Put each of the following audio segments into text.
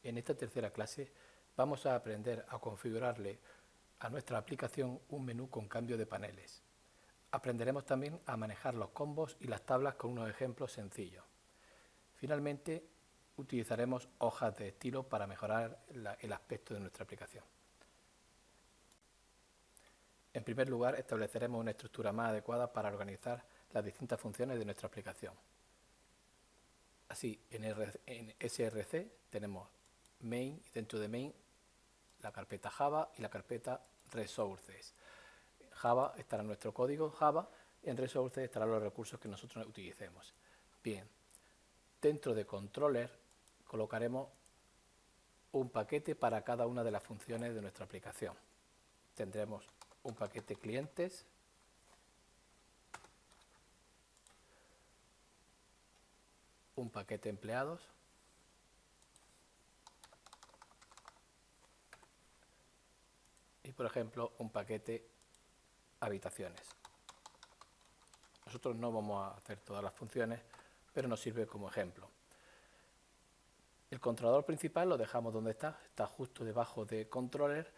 En esta tercera clase vamos a aprender a configurarle a nuestra aplicación un menú con cambio de paneles. Aprenderemos también a manejar los combos y las tablas con unos ejemplos sencillos. Finalmente, utilizaremos hojas de estilo para mejorar el aspecto de nuestra aplicación. En primer lugar, estableceremos una estructura más adecuada para organizar las distintas funciones de nuestra aplicación. Así, en src tenemos main y dentro de main la carpeta Java y la carpeta resources. En Java estará nuestro código Java, en resources estarán los recursos que nosotros utilicemos. Bien, dentro de controller colocaremos un paquete para cada una de las funciones de nuestra aplicación. Tendremos un paquete clientes, un paquete empleados, y por ejemplo un paquete habitaciones. Nosotros no vamos a hacer todas las funciones, pero nos sirve como ejemplo. El controlador principal lo dejamos donde está justo debajo de controller,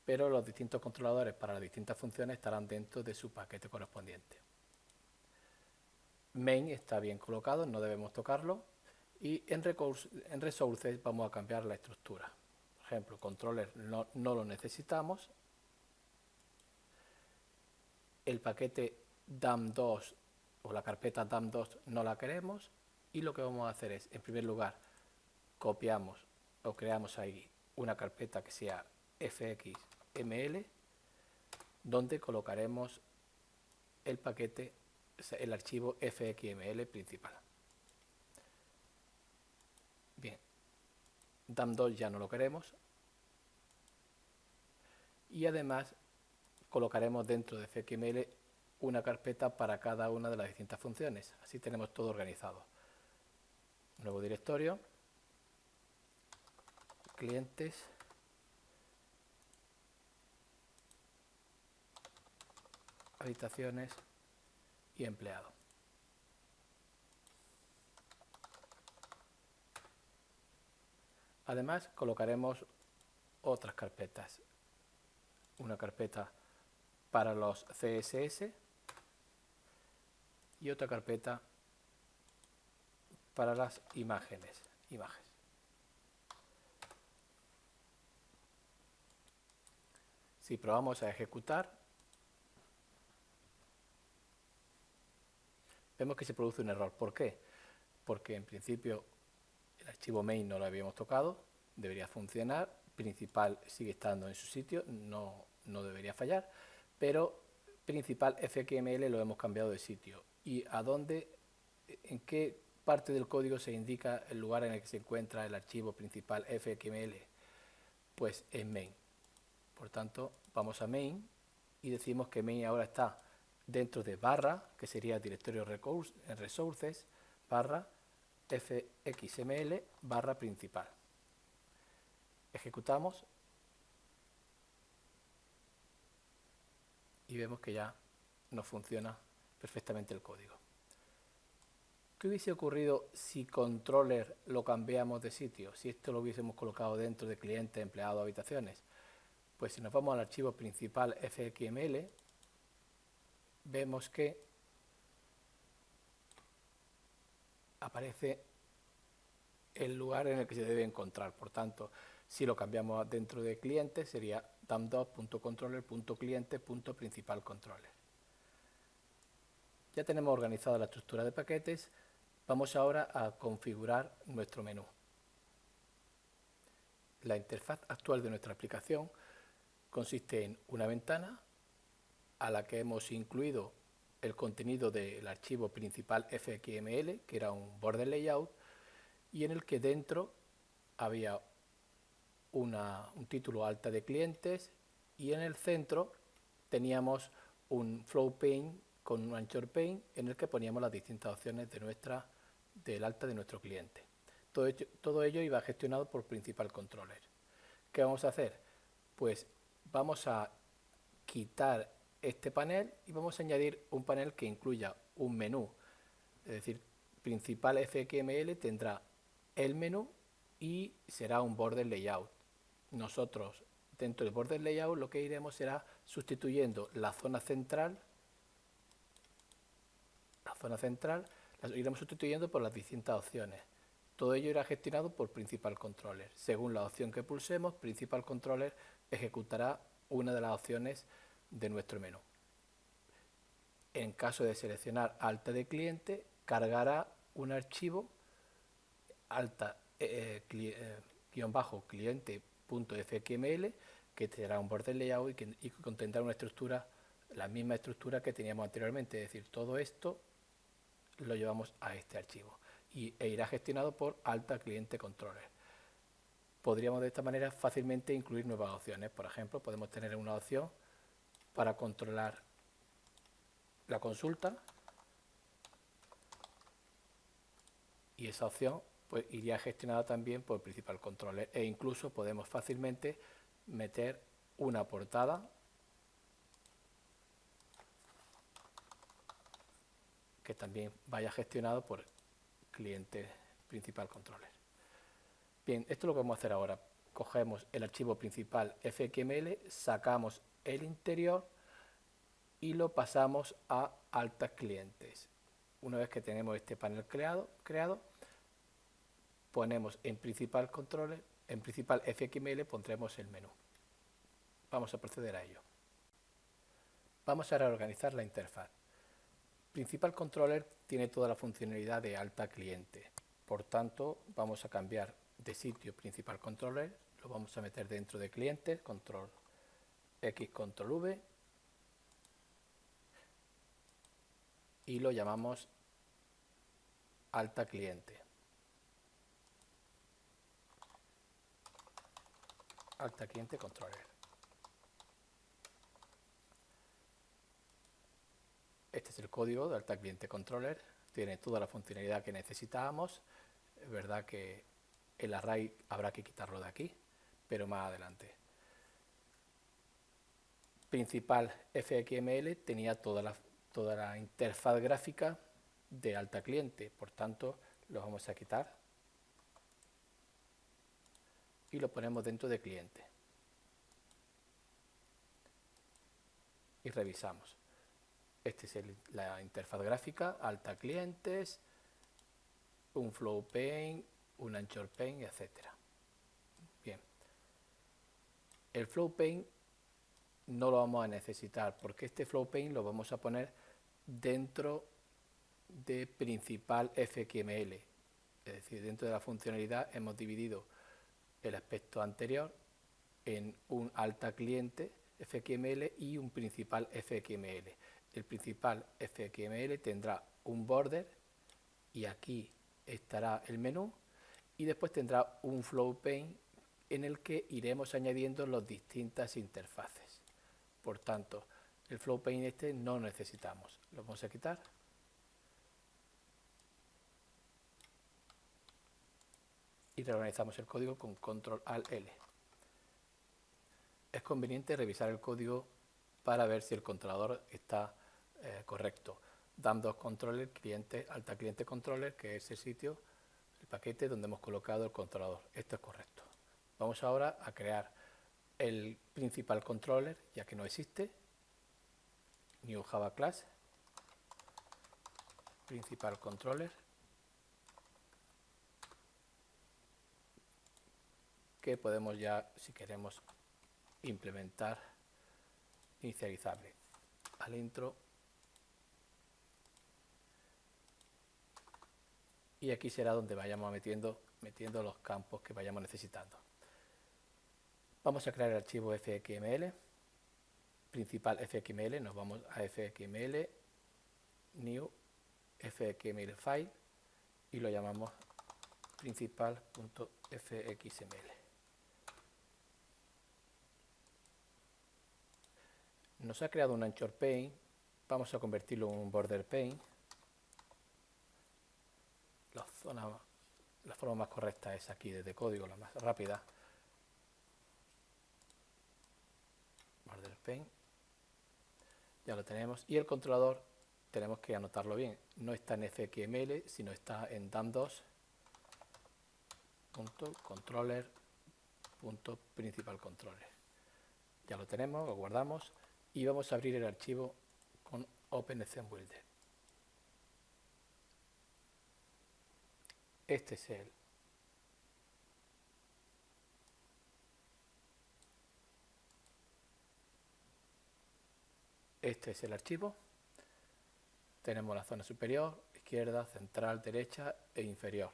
pero los distintos controladores para las distintas funciones estarán dentro de su paquete correspondiente. Main está bien colocado, no debemos tocarlo, y en resources vamos a cambiar la estructura. Por ejemplo, controller no lo necesitamos. El paquete dam2 o la carpeta dam2 no la queremos, y lo que vamos a hacer es, en primer lugar, copiamos o creamos ahí una carpeta que sea fxml, donde colocaremos el paquete, el archivo fxml principal. Bien, dam2 ya no lo queremos, y además colocaremos dentro de fxml una carpeta para cada una de las distintas funciones. Así tenemos todo organizado. Nuevo directorio, clientes, habitaciones y empleado. Además colocaremos otras carpetas. Una carpeta para los CSS y otra carpeta para las imágenes. Si probamos a ejecutar, vemos que se produce un error. ¿Por qué? Porque en principio el archivo main no lo habíamos tocado, debería funcionar, principal sigue estando en su sitio, no debería fallar, pero principal fxml lo hemos cambiado de sitio. ¿Y en qué parte del código se indica el lugar en el que se encuentra el archivo principal fxml? Pues en main. Por tanto, vamos a main y decimos que main ahora está dentro de barra, que sería directorio resources, barra fxml barra principal. Ejecutamos y vemos que ya nos funciona perfectamente el código. ¿Qué hubiese ocurrido si controller lo cambiamos de sitio? Si esto lo hubiésemos colocado dentro de cliente, empleado, habitaciones. Pues si nos vamos al archivo principal fxml, vemos que aparece el lugar en el que se debe encontrar. Por tanto, si lo cambiamos dentro de cliente, sería dam2.controller.cliente.principalcontroller. Ya tenemos organizada la estructura de paquetes. Vamos ahora a configurar nuestro menú. La interfaz actual de nuestra aplicación consiste en una ventana a la que hemos incluido el contenido del archivo principal fxml, que era un border layout, y en el que dentro había un título alta de clientes, y en el centro teníamos un flow pane con un anchor pane en el que poníamos las distintas opciones del alta de nuestro cliente. Todo ello iba gestionado por Principal Controller. ¿Qué vamos a hacer? Pues vamos a quitar este panel y vamos a añadir un panel que incluya un menú. Es decir, Principal fxml tendrá el menú y será un border layout. Nosotros dentro del border layout lo que iremos será sustituyendo la zona central la iremos sustituyendo por las distintas opciones. Todo ello irá gestionado por Principal Controller. Según la opción que pulsemos, Principal Controller ejecutará una de las opciones de nuestro menú. En caso de seleccionar alta de cliente, cargará un archivo alta-cliente.fxml que tendrá un border layout y que contendrá una estructura, la misma estructura que teníamos anteriormente. Es decir, todo esto lo llevamos a este archivo e irá gestionado por alta cliente controller. Podríamos de esta manera fácilmente incluir nuevas opciones. Por ejemplo, podemos tener una opción para controlar la consulta y esa opción pues iría gestionada también por Principal Controller, e incluso podemos fácilmente meter una portada que también vaya gestionado por cliente Principal Controller. Bien, esto es lo que vamos a hacer ahora. Cogemos el archivo principal fxml, sacamos el interior y lo pasamos a altas clientes. Una vez que tenemos este panel creado, ponemos en Principal Controller, en Principal fxml pondremos el menú. Vamos a proceder a ello. Vamos a reorganizar la interfaz. Principal Controller tiene toda la funcionalidad de alta cliente. Por tanto, vamos a cambiar de sitio Principal Controller, lo vamos a meter dentro de clientes, control X, control V, y lo llamamos alta cliente. Alta cliente controller. Este es el código de alta cliente controller, tiene toda la funcionalidad que necesitábamos. Es verdad que el array habrá que quitarlo de aquí, pero más adelante. Principal fxml tenía toda la interfaz gráfica de alta cliente, por tanto lo vamos a quitar y lo ponemos dentro de cliente y revisamos. Esta es la interfaz gráfica, alta clientes, un flow pane, un anchor pane, etc. Bien, el flow pane no lo vamos a necesitar porque este flow pane lo vamos a poner dentro de Principal fxml, es decir, dentro de la funcionalidad hemos dividido el aspecto anterior en un alta cliente fxml y un principal fxml. El principal fxml tendrá un border y aquí estará el menú, y después tendrá un flow pane en el que iremos añadiendo las distintas interfaces. Por tanto, el flow pane este no necesitamos, lo vamos a quitar. Y reorganizamos el código con control alt L. Es conveniente revisar el código para ver si el controlador está correcto. DAM2 controller cliente, alta cliente controller, que es el sitio, el paquete donde hemos colocado el controlador. Esto es correcto. Vamos ahora a crear el principal controller, ya que no existe. New Java class, principal controller, que podemos ya, si queremos, implementar inicializable. Al intro. Y aquí será donde vayamos metiendo los campos que vayamos necesitando. Vamos a crear el archivo fxml, principal fxml, nos vamos a fxml, new fxml file y lo llamamos principal.fxml. Nos ha creado un anchor pane, vamos a convertirlo en un border pane. La forma más correcta es aquí desde código, la más rápida. Border pane. Ya lo tenemos. Y el controlador tenemos que anotarlo bien. No está en fxml, sino está en DAM2. controller.principal controller. Ya lo tenemos, lo guardamos y vamos a abrir el archivo con OpenSceneBuilder. Este es el archivo. Tenemos la zona superior, izquierda, central, derecha e inferior.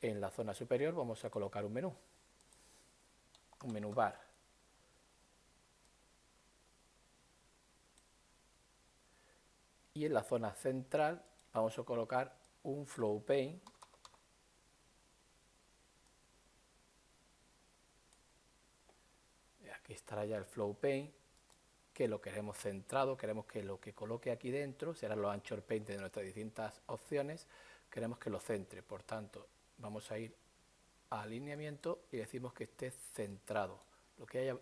En la zona superior vamos a colocar un menú bar. Y en la zona central vamos a colocar un flow pane aquí estará ya el flow pane, que lo queremos centrado, queremos que lo que coloque aquí dentro serán los anchor paint de nuestras distintas opciones, queremos que lo centre, por tanto vamos a ir a alineamiento y decimos que esté centrado, lo que haya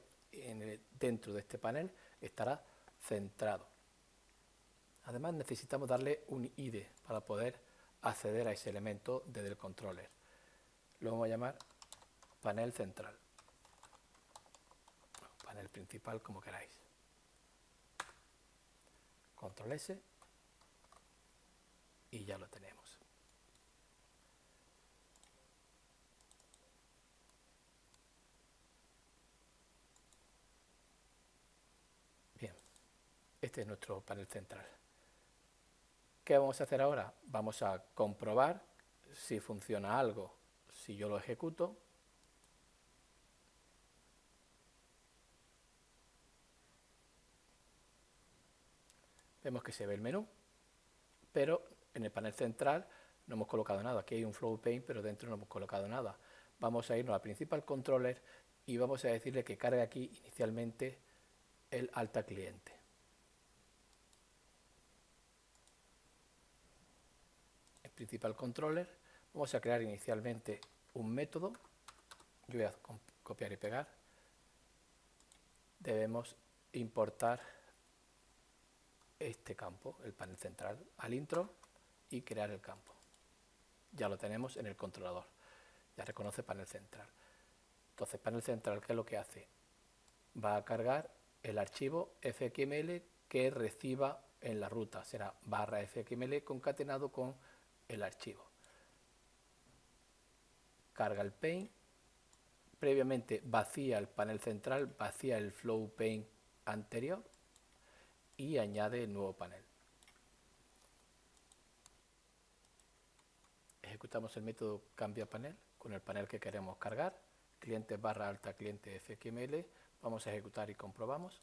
dentro de este panel estará centrado. Además necesitamos darle un ID para poder acceder a ese elemento desde el controller. Lo vamos a llamar panel central, panel principal, como queráis. Control S y ya lo tenemos. Bien, este es nuestro panel central. ¿Qué vamos a hacer ahora? Vamos a comprobar si funciona algo, si yo lo ejecuto. Vemos que se ve el menú, pero en el panel central no hemos colocado nada. Aquí hay un flow pane, pero dentro no hemos colocado nada. Vamos a irnos a principal controller y vamos a decirle que cargue aquí inicialmente el alta cliente. En principal controller vamos a crear inicialmente un método. Yo voy a copiar y pegar. Debemos importar este campo, el panel central, al intro y crear el campo. Ya lo tenemos en el controlador. Ya reconoce panel central. Entonces, panel central, ¿qué es lo que hace? Va a cargar el archivo fxml que reciba en la ruta. Será barra fxml concatenado con el archivo. Carga el pane. Previamente vacía el panel central, vacía el flow pane anterior y añade el nuevo panel. Ejecutamos el método cambia panel con el panel que queremos cargar, cliente barra alta cliente fxml, vamos a ejecutar y comprobamos.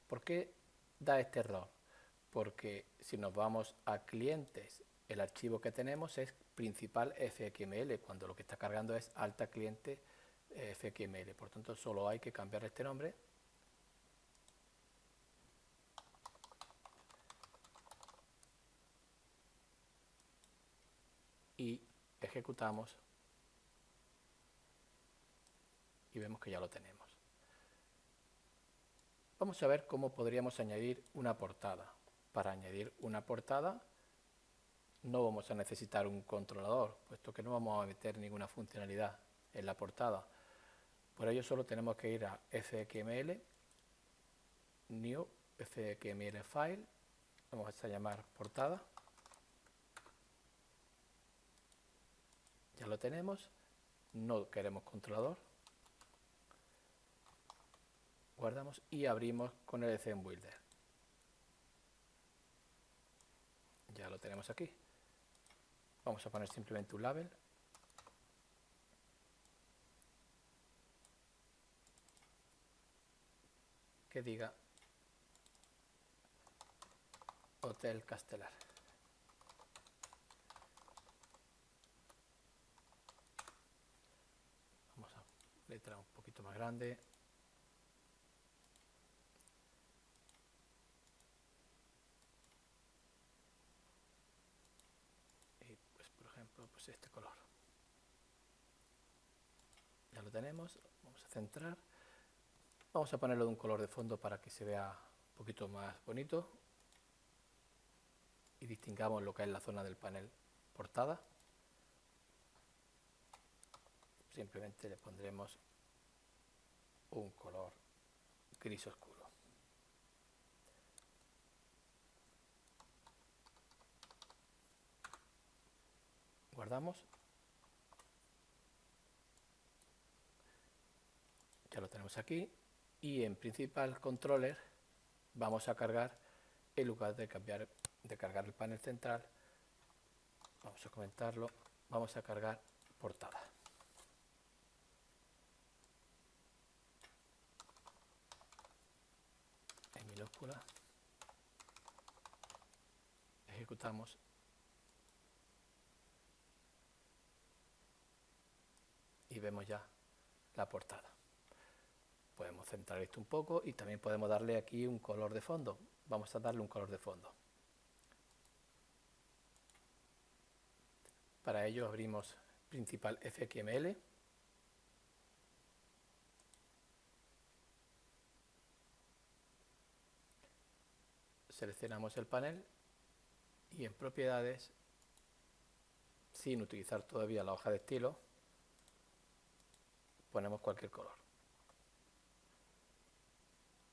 ¿Por qué da este error? Porque si nos vamos a clientes, el archivo que tenemos es principal fxml, cuando lo que está cargando es alta cliente fxml, por tanto solo hay que cambiar este nombre. Y ejecutamos y vemos que ya lo tenemos. Vamos a ver cómo podríamos añadir una portada. Para añadir una portada no vamos a necesitar un controlador, puesto que no vamos a meter ninguna funcionalidad en la portada. Por ello solo tenemos que ir a fxml, new fxml file, vamos a llamar portada. Ya lo tenemos, no queremos controlador. Guardamos y abrimos con el SceneBuilder. Ya lo tenemos aquí. Vamos a poner simplemente un label. Que diga Hotel Castelar. Vamos a letra un poquito más grande. Y pues por ejemplo, pues este color. Ya lo tenemos, vamos a centrar. Vamos a ponerlo de un color de fondo para que se vea un poquito más bonito y distingamos lo que es la zona del panel portada. simplemente le pondremos un color gris oscuro. Guardamos. Ya lo tenemos aquí. Y en Principal Controller vamos a cargar, en lugar de cargar el panel central, vamos a comentarlo, vamos a cargar portada. En minúscula. Ejecutamos. Y vemos ya la portada. Podemos centrar esto un poco y también podemos darle aquí un color de fondo. Vamos a darle un color de fondo. Para ello abrimos Principal FXML. Seleccionamos el panel y en Propiedades, sin utilizar todavía la hoja de estilo, ponemos cualquier color.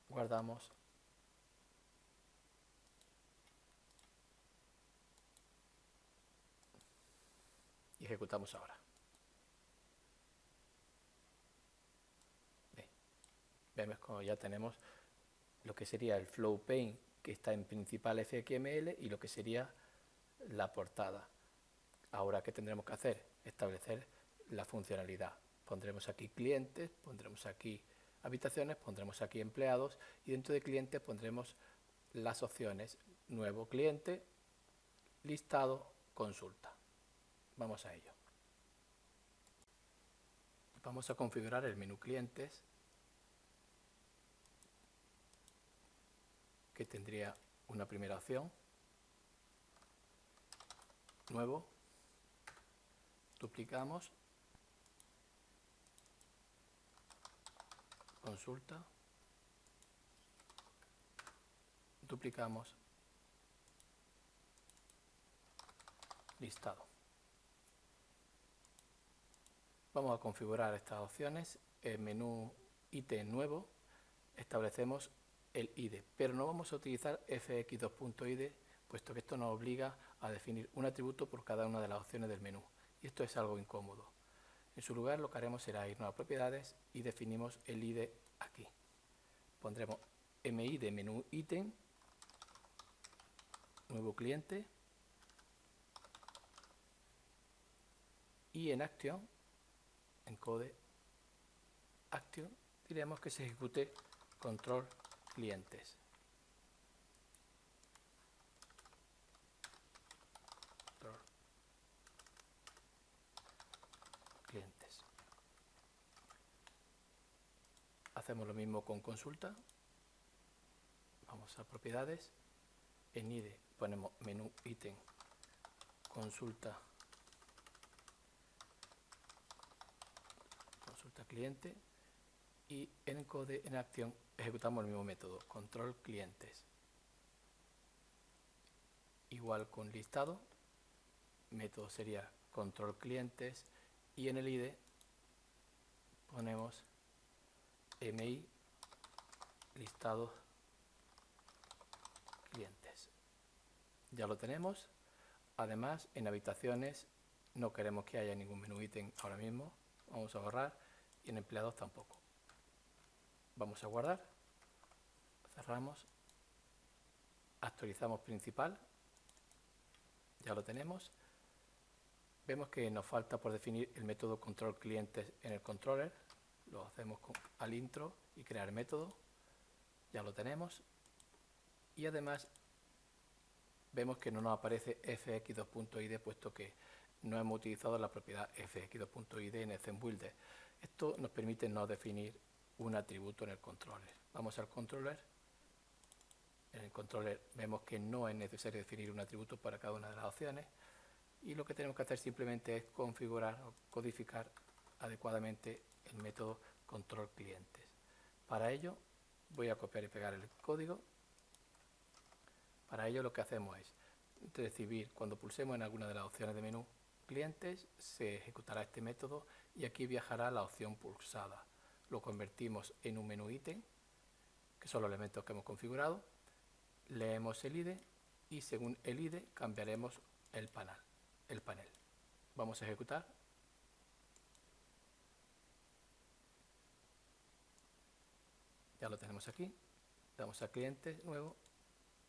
Guardamos. Y ejecutamos ahora. Bien. Vemos como ya tenemos lo que sería el Flow Paint, que está en Principal FXML, y lo que sería la portada. Ahora, ¿qué tendremos que hacer? Establecer la funcionalidad. Pondremos aquí clientes, pondremos aquí habitaciones, pondremos aquí empleados, y dentro de clientes pondremos las opciones nuevo cliente, listado, consulta. Vamos a ello. Vamos a configurar el menú clientes, que tendría una primera opción, nuevo, duplicamos, consulta, duplicamos, listado. Vamos a configurar estas opciones. En menú ítem nuevo establecemos el ID, pero no vamos a utilizar fx2.id, puesto que esto nos obliga a definir un atributo por cada una de las opciones del menú, y esto es algo incómodo. En su lugar, lo que haremos será irnos a Propiedades y definimos el ID aquí. Pondremos MI de menú ítem, nuevo cliente, y en Action, en Code Action, diremos que se ejecute control clientes. Clientes. Hacemos lo mismo con consulta. Vamos a Propiedades. En ID ponemos menú ítem, consulta, consulta cliente, y en Code en Acción ejecutamos el mismo método, control clientes. Igual con listado, método sería control clientes, y en el ID ponemos MI listado clientes. Ya lo tenemos. Además, en habitaciones no queremos que haya ningún menú ítem ahora mismo. Vamos a borrar, y en empleados tampoco. Vamos a guardar, cerramos, actualizamos Principal, ya lo tenemos. Vemos que nos falta por definir el método control clientes en el controller. Lo hacemos al intro y crear método, ya lo tenemos. Y además vemos que no nos aparece fx2.id, puesto que no hemos utilizado la propiedad fx2.id en el ZenBuilder. Esto nos permite no definir un atributo en el controller. Vamos al controller. En el controller vemos que no es necesario definir un atributo para cada una de las opciones, y lo que tenemos que hacer simplemente es configurar o codificar adecuadamente el método control clientes. Para ello voy a copiar y pegar el código. Para ello lo que hacemos es recibir, cuando pulsemos en alguna de las opciones de menú, clientes, se ejecutará este método y aquí viajará la opción pulsada. Lo convertimos en un menú ítem, que son los elementos que hemos configurado. Leemos el IDE y según el IDE cambiaremos el panel. Vamos a ejecutar. Ya lo tenemos aquí. Damos a cliente nuevo.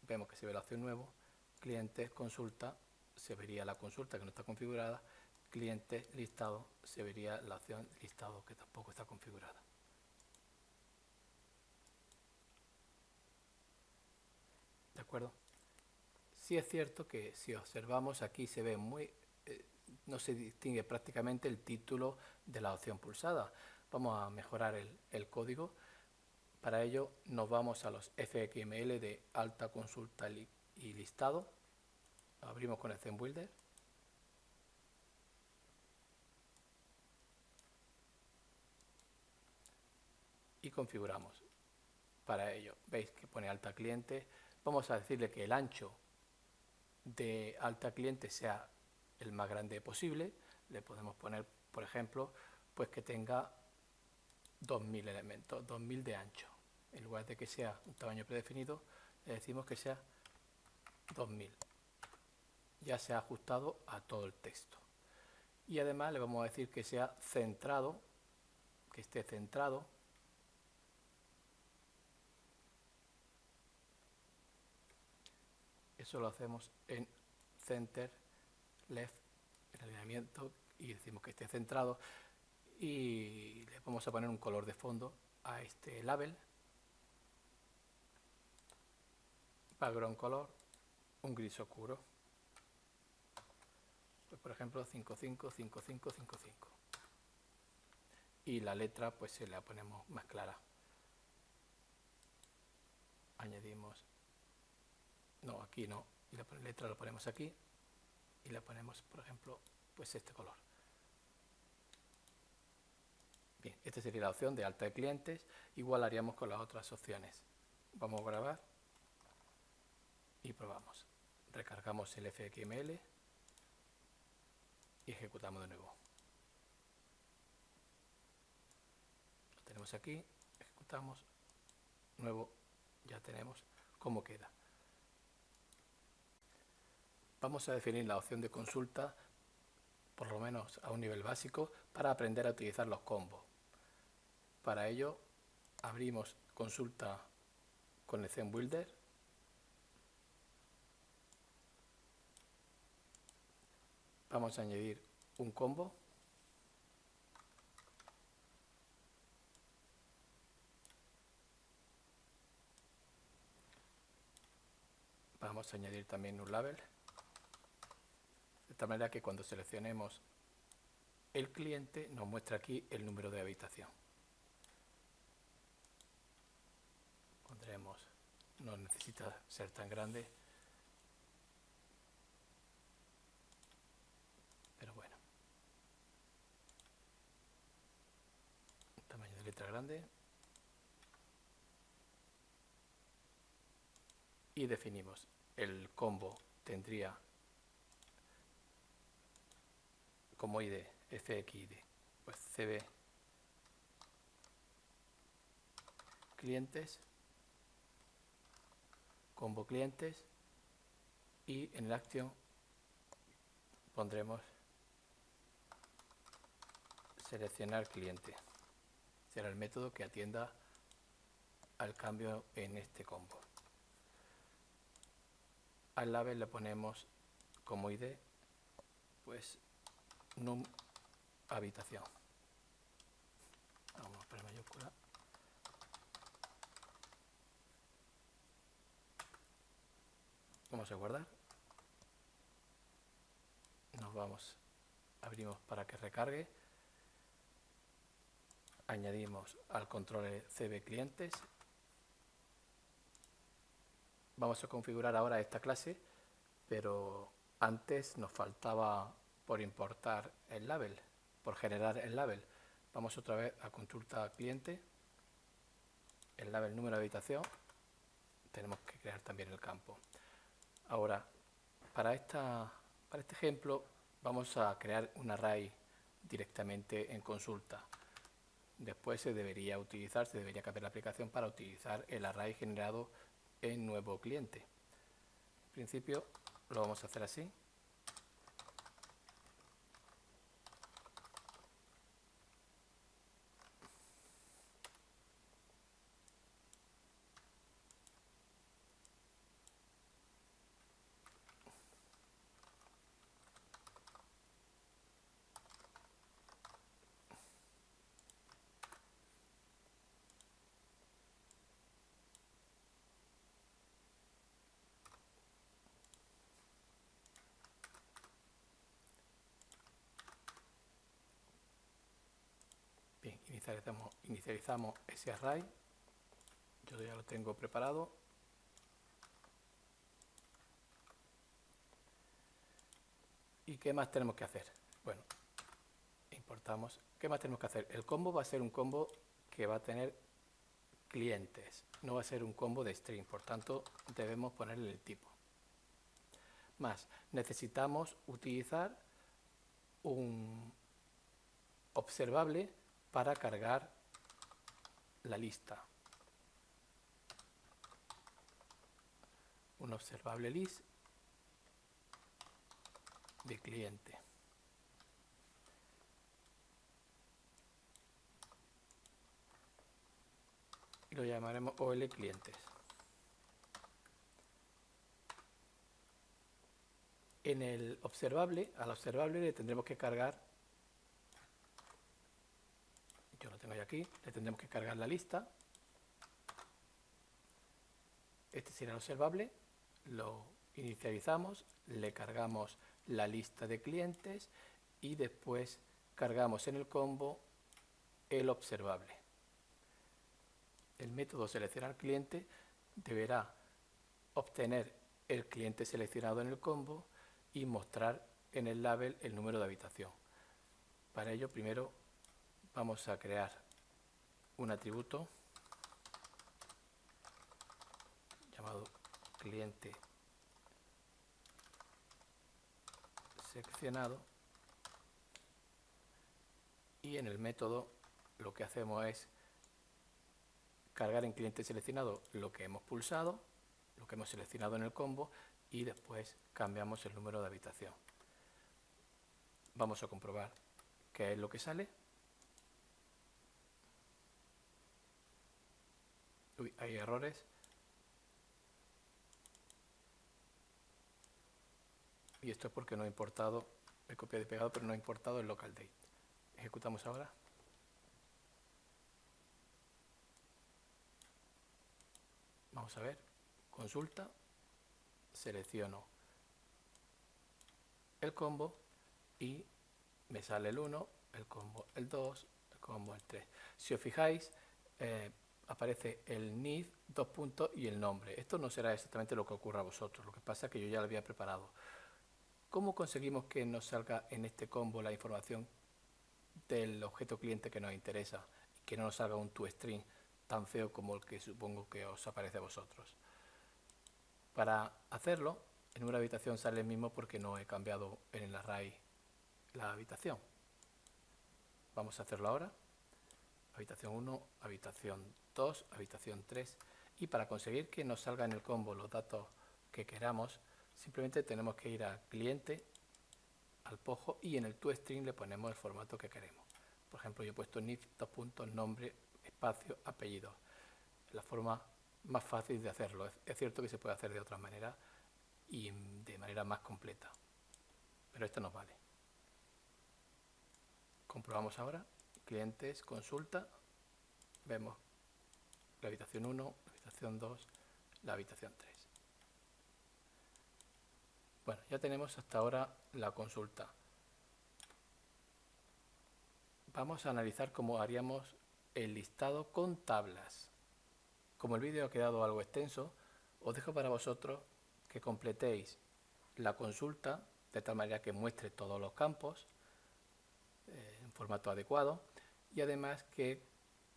Vemos que se ve la opción nuevo. Clientes consulta, se vería la consulta que no está configurada. Clientes listado, se vería la opción listado que tampoco está configurada. ¿De acuerdo? Sí es cierto que si observamos aquí se ve no se distingue prácticamente el título de la opción pulsada. Vamos a mejorar el código. Para ello nos vamos a los FXML de alta consulta y listado. Abrimos con el ThemeBuilder. Y configuramos. Para ello, veis que pone alta cliente. Vamos a decirle que el ancho de alta cliente sea el más grande posible. Le podemos poner, por ejemplo, pues que tenga 2000 elementos, 2000 de ancho. En lugar de que sea un tamaño predefinido, le decimos que sea 2000. Ya se ha ajustado a todo el texto. Y además le vamos a decir que sea centrado, que esté centrado. Eso lo hacemos en center, left, en alineamiento, y decimos que esté centrado. Y le vamos a poner un color de fondo a este label. Background color, un gris oscuro. Pues por ejemplo 555555. Y la letra pues se la ponemos más clara. Añadimos, no, aquí no, y la letra la ponemos aquí y la ponemos, por ejemplo, pues este color. Bien, esta sería la opción de alta de clientes. Igual haríamos con las otras opciones. Vamos a grabar y probamos. Recargamos el FXML y ejecutamos de nuevo. Lo tenemos aquí, ejecutamos, nuevo, ya tenemos cómo queda. Vamos a definir la opción de consulta, por lo menos a un nivel básico, para aprender a utilizar los combos. Para ello, abrimos consulta con el ThemeBuilder. Vamos a añadir un combo. Vamos a añadir también un label. De tal manera que cuando seleccionemos el cliente nos muestra aquí el número de habitación. Pondremos, no necesita ser tan grande, pero bueno. Tamaño de letra grande. Y definimos el combo tendría como ID FXID, pues CB clientes, combo clientes, y en el action pondremos seleccionar cliente. Será el método que atienda al cambio en este combo. Al label le ponemos como ID pues num habitación. Vamos a poner mayúscula. Vamos a guardar. Nos vamos, abrimos para que recargue. Añadimos al control CB clientes. Vamos a configurar ahora esta clase, pero antes nos faltaba por importar el label, por generar el label. Vamos otra vez a consulta cliente, el label número de habitación, tenemos que crear también el campo. Ahora, para este ejemplo vamos a crear un array directamente en consulta. Después se debería cambiar la aplicación para utilizar el array generado en nuevo cliente. En principio lo vamos a hacer así. Bien, inicializamos ese array. Yo ya lo tengo preparado. ¿Y qué más tenemos que hacer? Bueno, importamos. ¿Qué más tenemos que hacer? El combo va a ser un combo que va a tener clientes, no va a ser un combo de string, por tanto debemos ponerle el tipo. Más, necesitamos utilizar un observable para cargar la lista. Un observable list de cliente. Y lo llamaremos OL clientes. En el observable, al observable le tendremos que cargar, yo lo tengo ya aquí, le tendremos que cargar la lista. Este será el observable, lo inicializamos, le cargamos la lista de clientes y después cargamos en el combo el observable. El método seleccionar cliente deberá obtener el cliente seleccionado en el combo y mostrar en el label el número de habitación. Para ello, primero vamos a crear un atributo llamado cliente seleccionado y en el método lo que hacemos es cargar en cliente seleccionado lo que hemos pulsado, lo que hemos seleccionado en el combo y después cambiamos el número de habitación. Vamos a comprobar qué es lo que sale. Uy, hay errores. Y esto es porque no he importado, he copiado y pegado, pero no he importado el local date. Ejecutamos ahora. Vamos a ver, consulta, selecciono el combo y me sale el 1, el combo el 2, el combo el 3. Si os fijáis, aparece el need, dos puntos y el nombre. Esto no será exactamente lo que ocurra a vosotros, lo que pasa es que yo ya lo había preparado. ¿Cómo conseguimos que nos salga en este combo la información del objeto cliente que nos interesa y que no nos salga un toString tan feo como el que supongo que os aparece a vosotros? Para hacerlo, en una habitación sale el mismo porque no he cambiado en el array la habitación. Vamos a hacerlo ahora. Habitación 1, habitación 2, habitación 3. Y para conseguir que nos salga en el combo los datos que queramos, simplemente tenemos que ir a cliente, al pojo y en el toString le ponemos el formato que queremos. Por ejemplo, yo he puesto nif, dos puntos, nombre, espacio, apellido. La forma más fácil de hacerlo. Es cierto que se puede hacer de otra manera y de manera más completa, pero esto nos vale. Comprobamos ahora, clientes, consulta, vemos la habitación 1, la habitación 2, la habitación 3. Bueno, ya tenemos hasta ahora la consulta. Vamos a analizar cómo haríamos el listado con tablas. Como el vídeo ha quedado algo extenso, os dejo para vosotros que completéis la consulta de tal manera que muestre todos los campos en formato adecuado y además que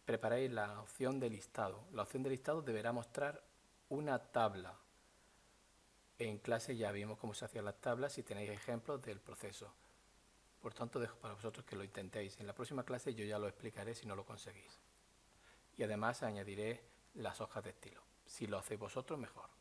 preparéis la opción de listado. La opción de listado deberá mostrar una tabla. En clase ya vimos cómo se hacían las tablas y tenéis ejemplos del proceso. Por tanto, dejo para vosotros que lo intentéis. En la próxima clase yo ya lo explicaré si no lo conseguís. Y además añadiré las hojas de estilo. Si lo hacéis vosotros, mejor.